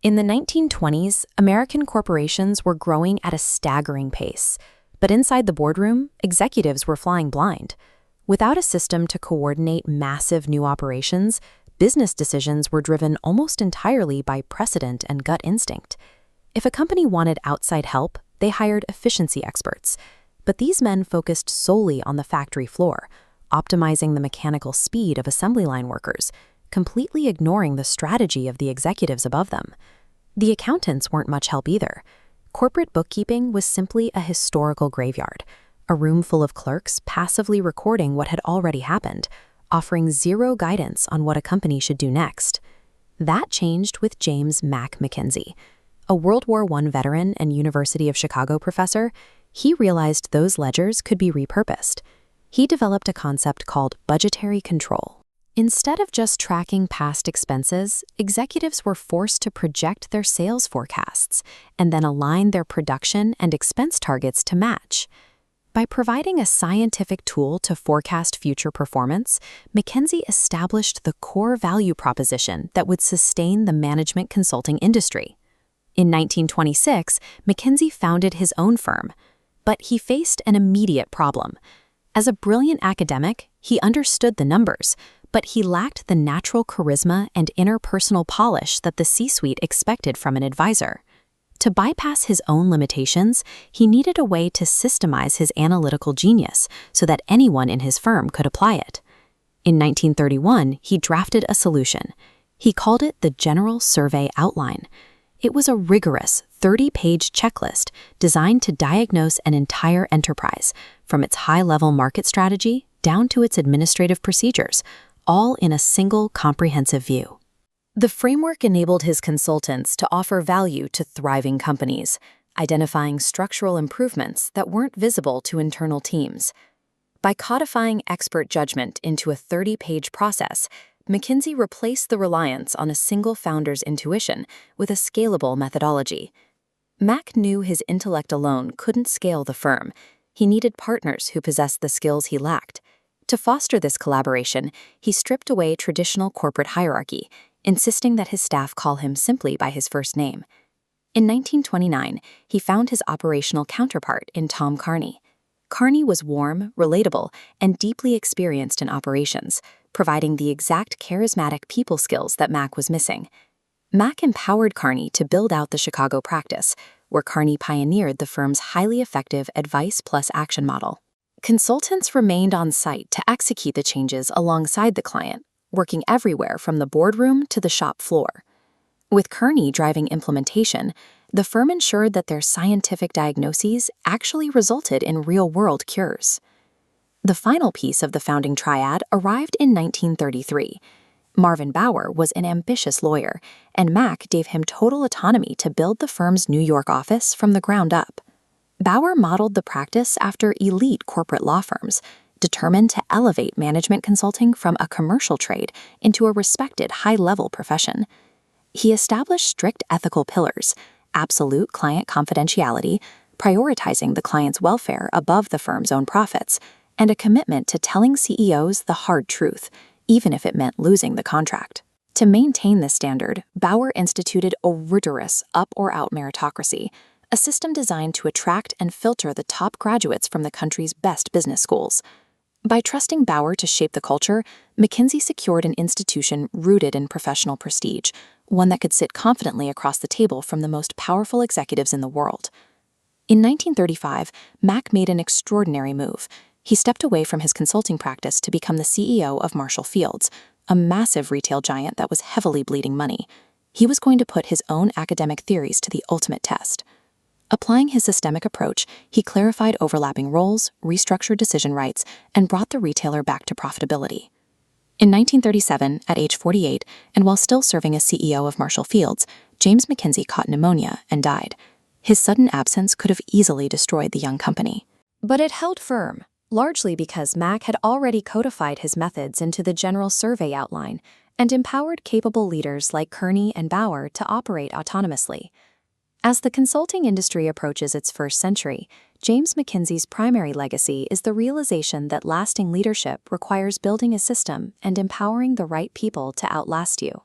In the 1920s, American corporations were growing at a staggering pace. But inside the boardroom, executives were flying blind. Without a system to coordinate massive new operations, business decisions were driven almost entirely by precedent and gut instinct. If a company wanted outside help, they hired efficiency experts. But these men focused solely on the factory floor, optimizing the mechanical speed of assembly line workers, completely ignoring the strategy of the executives above them. The accountants weren't much help either. Corporate bookkeeping was simply a historical graveyard, a room full of clerks passively recording what had already happened, offering zero guidance on what a company should do next. That changed with James Mack McKinsey. A World War I veteran and University of Chicago professor, he realized those ledgers could be repurposed. He developed a concept called budgetary control. Instead of just tracking past expenses, executives were forced to project their sales forecasts and then align their production and expense targets to match. By providing a scientific tool to forecast future performance, McKinsey established the core value proposition that would sustain the management consulting industry. In 1926, McKinsey founded his own firm, but he faced an immediate problem. As a brilliant academic, he understood the numbers, but he lacked the natural charisma and interpersonal polish that the C-suite expected from an advisor. To bypass his own limitations, he needed a way to systemize his analytical genius so that anyone in his firm could apply it. In 1931, he drafted a solution. He called it the General Survey Outline. It was a rigorous 30-page checklist designed to diagnose an entire enterprise, from its high-level market strategy down to its administrative procedures, all in a single comprehensive view. The framework enabled his consultants to offer value to thriving companies, identifying structural improvements that weren't visible to internal teams. By codifying expert judgment into a 30-page process, McKinsey replaced the reliance on a single founder's intuition with a scalable methodology. Mack knew his intellect alone couldn't scale the firm. He needed partners who possessed the skills he lacked. To foster this collaboration, he stripped away traditional corporate hierarchy, insisting that his staff call him simply by his first name. In 1929, he found his operational counterpart in Tom Carney. Carney was warm, relatable, and deeply experienced in operations, providing the exact charismatic people skills that Mack was missing. Mack empowered Carney to build out the Chicago practice, where Carney pioneered the firm's highly effective advice plus action model. Consultants remained on site to execute the changes alongside the client, working everywhere from the boardroom to the shop floor. With Kearney driving implementation, the firm ensured that their scientific diagnoses actually resulted in real-world cures. The final piece of the founding triad arrived in 1933. Marvin Bower was an ambitious lawyer, and Mack gave him total autonomy to build the firm's New York office from the ground up. Bower modeled the practice after elite corporate law firms, determined to elevate management consulting from a commercial trade into a respected high-level profession. He established strict ethical pillars, absolute client confidentiality, prioritizing the client's welfare above the firm's own profits, and a commitment to telling CEOs the hard truth, even if it meant losing the contract. To maintain this standard, Bower instituted a rigorous up-or-out meritocracy, a system designed to attract and filter the top graduates from the country's best business schools. By trusting Bower to shape the culture, McKinsey secured an institution rooted in professional prestige, one that could sit confidently across the table from the most powerful executives in the world. In 1935, Mack made an extraordinary move. He stepped away from his consulting practice to become the CEO of Marshall Field's, a massive retail giant that was heavily bleeding money. He was going to put his own academic theories to the ultimate test. Applying his systemic approach, he clarified overlapping roles, restructured decision rights, and brought the retailer back to profitability. In 1937, at age 48, and while still serving as CEO of Marshall Field's, James McKinsey caught pneumonia and died. His sudden absence could have easily destroyed the young company. But it held firm, largely because Mack had already codified his methods into the General Survey Outline and empowered capable leaders like Kearney and Bower to operate autonomously. As the consulting industry approaches its first century, James McKinsey's primary legacy is the realization that lasting leadership requires building a system and empowering the right people to outlast you.